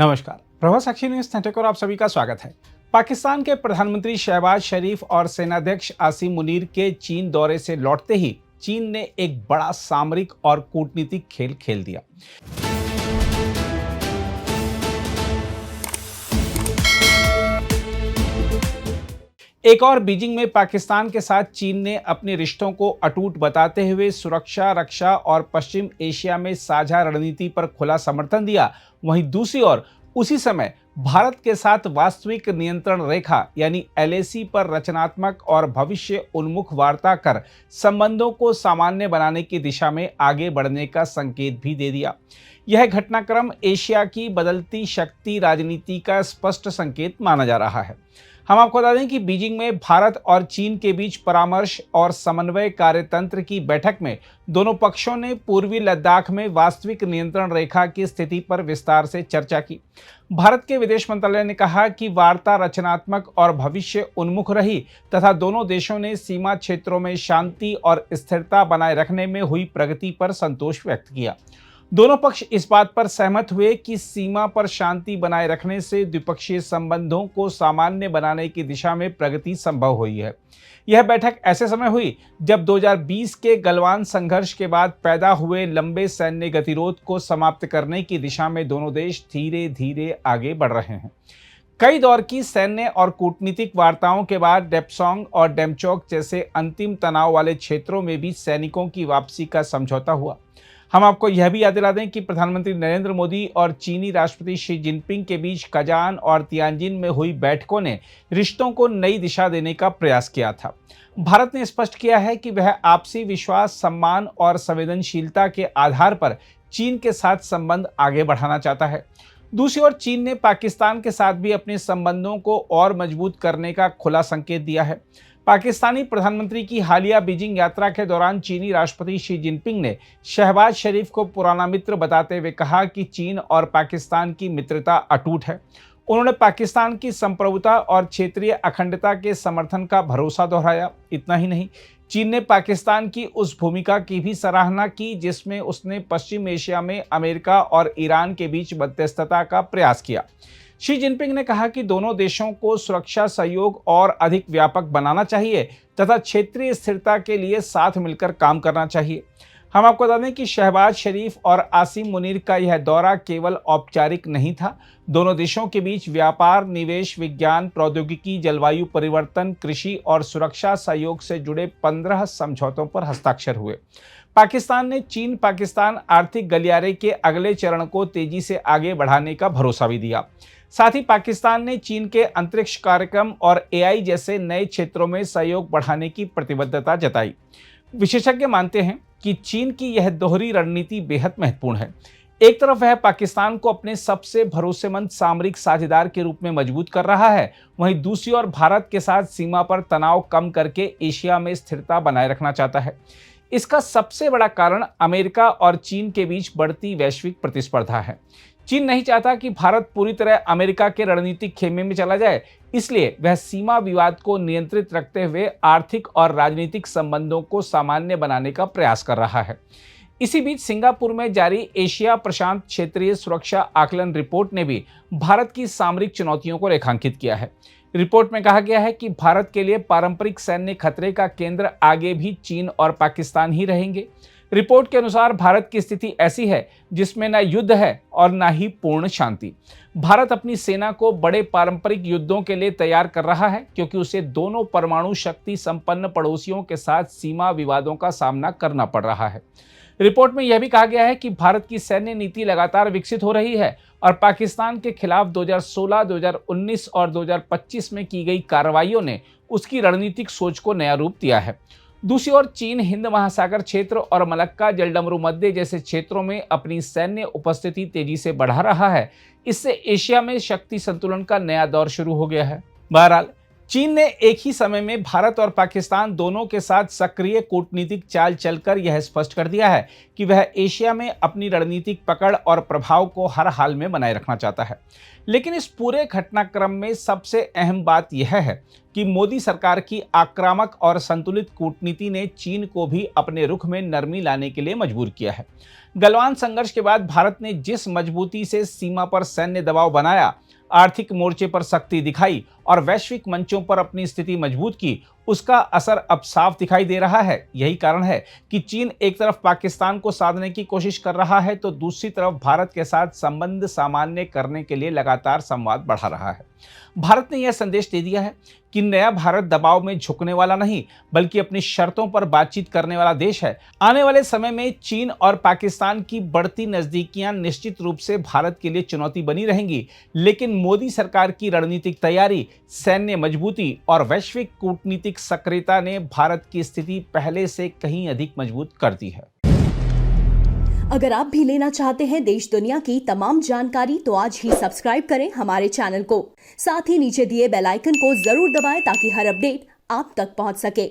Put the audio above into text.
नमस्कार, प्रभात साक्षी news network और आप सभी का स्वागत है। पाकिस्तान के प्रधानमंत्री शहबाज शरीफ और सेनाध्यक्ष आसिम मुनीर के चीन दौरे से लौटते ही चीन ने एक बड़ा सामरिक और कूटनीतिक खेल खेल दिया। एक और बीजिंग में पाकिस्तान के साथ चीन ने अपने रिश्तों को अटूट बताते हुए सुरक्षा, रक्षा और पश्चिम एशिया में साझा रणनीति पर खुला समर्थन दिया। वहीं दूसरी ओर उसी समय भारत के साथ वास्तविक नियंत्रण रेखा यानी एलएसी पर रचनात्मक और भविष्य उन्मुख वार्ता कर संबंधों को सामान्य बनाने की दिशा में आगे बढ़ने का संकेत भी दे दिया। यह घटनाक्रम एशिया की बदलती शक्ति राजनीति का स्पष्ट संकेत माना जा रहा है। हम आपको बता दें कि बीजिंग में भारत और चीन के बीच परामर्श और समन्वय कार्यतंत्र की बैठक में दोनों पक्षों ने पूर्वी लद्दाख में वास्तविक नियंत्रण रेखा की स्थिति पर विस्तार से चर्चा की। भारत के विदेश मंत्रालय ने कहा कि वार्ता रचनात्मक और भविष्य उन्मुख रही तथा दोनों देशों ने सीमा क्षेत्रों में शांति और स्थिरता बनाए रखने में हुई प्रगति पर संतोष व्यक्त किया। दोनों पक्ष इस बात पर सहमत हुए कि सीमा पर शांति बनाए रखने से द्विपक्षीय संबंधों को सामान्य बनाने की दिशा में प्रगति संभव हुई है। यह बैठक ऐसे समय हुई जब 2020 के गलवान संघर्ष के बाद पैदा हुए लंबे सैन्य गतिरोध को समाप्त करने की दिशा में दोनों देश धीरे धीरे आगे बढ़ रहे हैं। कई दौर की सैन्य और कूटनीतिक वार्ताओं के बाद डेप्सोंग और डेमचोक जैसे अंतिम तनाव वाले क्षेत्रों में भी सैनिकों की वापसी का समझौता हुआ। हम आपको यह भी याद दिला दें कि प्रधानमंत्री नरेंद्र मोदी और चीनी राष्ट्रपति शी जिनपिंग के बीच कजान और तियानजिन में हुई बैठकों ने रिश्तों को नई दिशा देने का प्रयास किया था। भारत ने स्पष्ट किया है कि वह आपसी विश्वास, सम्मान और संवेदनशीलता के आधार पर चीन के साथ संबंध आगे बढ़ाना चाहता है। दूसरी ओर चीन ने पाकिस्तान के साथ भी अपने संबंधों को और मजबूत करने का खुला संकेत दिया है। पाकिस्तानी प्रधानमंत्री की हालिया बीजिंग यात्रा के दौरान चीनी राष्ट्रपति शी जिनपिंग ने शहबाज शरीफ को पुराना मित्र बताते हुए कहा कि चीन और पाकिस्तान की मित्रता अटूट है। उन्होंने पाकिस्तान की संप्रभुता और क्षेत्रीय अखंडता के समर्थन का भरोसा दोहराया। इतना ही नहीं, चीन ने पाकिस्तान की उस भूमिका की भी सराहना की जिसमें उसने पश्चिम एशिया में अमेरिका और ईरान के बीच मध्यस्थता का प्रयास किया। शी जिनपिंग ने कहा कि दोनों देशों को सुरक्षा सहयोग और अधिक व्यापक बनाना चाहिए तथा क्षेत्रीय स्थिरता के लिए साथ मिलकर काम करना चाहिए। हम आपको बता दें कि शहबाज शरीफ और आसिम मुनीर का यह दौरा केवल औपचारिक नहीं था। दोनों देशों के बीच व्यापार, निवेश, विज्ञान, प्रौद्योगिकी, जलवायु परिवर्तन, कृषि और सुरक्षा सहयोग से जुड़े 15 समझौतों पर हस्ताक्षर हुए। पाकिस्तान ने चीन पाकिस्तान आर्थिक गलियारे के अगले चरण को तेजी से आगे बढ़ाने का भरोसा भी दिया। साथ ही पाकिस्तान ने चीन के अंतरिक्ष कार्यक्रम और एआई जैसे नए क्षेत्रों में सहयोग बढ़ाने की प्रतिबद्धता जताई। विशेषज्ञ मानते हैं कि चीन की यह दोहरी रणनीति बेहद महत्वपूर्ण है। एक तरफ वह पाकिस्तान को अपने सबसे भरोसेमंद सामरिक साझेदार के रूप में मजबूत कर रहा है, वहीं दूसरी ओर भारत के साथ सीमा पर तनाव कम करके एशिया में स्थिरता बनाए रखना चाहता है। इसका सबसे बड़ा कारण अमेरिका और चीन के बीच बढ़ती वैश्विक प्रतिस्पर्धा है। चीन नहीं चाहता कि भारत पूरी तरह अमेरिका के रणनीतिक खेमे में चला जाए, इसलिए वह सीमा विवाद को नियंत्रित रखते हुए आर्थिक और राजनीतिक संबंधों को सामान्य बनाने का प्रयास कर रहा है। इसी बीच सिंगापुर में जारी एशिया प्रशांत क्षेत्रीय सुरक्षा आकलन रिपोर्ट ने भी भारत की सामरिक चुनौतियों को रेखांकित किया है। रिपोर्ट में कहा गया है कि भारत के लिए पारंपरिक सैन्य खतरे का केंद्र आगे भी चीन और पाकिस्तान ही रहेंगे। रिपोर्ट के अनुसार भारत की स्थिति ऐसी है जिसमें न युद्ध है और न ही पूर्ण शांति। भारत अपनी सेना को बड़े पारंपरिक युद्धों के लिए तैयार कर रहा है क्योंकि उसे दोनों परमाणु शक्ति संपन्न पड़ोसियों के साथ सीमा विवादों का सामना करना पड़ रहा है। रिपोर्ट में यह भी कहा गया है कि भारत की सैन्य नीति लगातार विकसित हो रही है और पाकिस्तान के खिलाफ 2016, 2019 और 2025 में की गई कार्रवाइयों ने उसकी रणनीतिक सोच को नया रूप दिया है। दूसरी ओर चीन हिंद महासागर क्षेत्र और मलक्का जलडमरू मध्य जैसे क्षेत्रों में अपनी सैन्य उपस्थिति तेजी से बढ़ा रहा है। इससे एशिया में शक्ति संतुलन का नया दौर शुरू हो गया है। बहरहाल चीन ने एक ही समय में भारत और पाकिस्तान दोनों के साथ सक्रिय कूटनीतिक चाल चलकर यह स्पष्ट कर दिया है कि वह एशिया में अपनी रणनीतिक पकड़ और प्रभाव को हर हाल में बनाए रखना चाहता है। लेकिन इस पूरे घटनाक्रम में सबसे अहम बात यह है कि मोदी सरकार की आक्रामक और संतुलित कूटनीति ने चीन को भी अपने रुख में नरमी लाने के लिए मजबूर किया है। गलवान संघर्ष के बाद भारत ने जिस मजबूती से सीमा पर सैन्य दबाव बनाया, आर्थिक मोर्चे पर सख्ती दिखाई और वैश्विक मंचों पर अपनी स्थिति मजबूत की, उसका असर अब साफ दिखाई दे रहा है। यही कारण है कि चीन एक तरफ पाकिस्तान को साधने की कोशिश कर रहा है तो दूसरी तरफ भारत के साथ संबंध सामान्य करने के लिए लगातार संवाद बढ़ा रहा है। भारत ने यह संदेश दे दिया है कि नया भारत दबाव में झुकने वाला नहीं, बल्कि अपनी शर्तों पर बातचीत करने वाला देश है। आने वाले समय में चीन और पाकिस्तान की बढ़ती नजदीकियां निश्चित रूप से भारत के लिए चुनौती बनी रहेंगी, लेकिन मोदी सरकार की रणनीतिक तैयारी, सैन्य मजबूती और वैश्विक कूटनीतिक सक्रियता ने भारत की स्थिति पहले से कहीं अधिक मजबूत कर दी है। अगर आप भी लेना चाहते हैं देश दुनिया की तमाम जानकारी तो आज ही सब्सक्राइब करें हमारे चैनल को। साथ ही नीचे दिए बेल आइकन को जरूर दबाएं ताकि हर अपडेट आप तक पहुंच सके।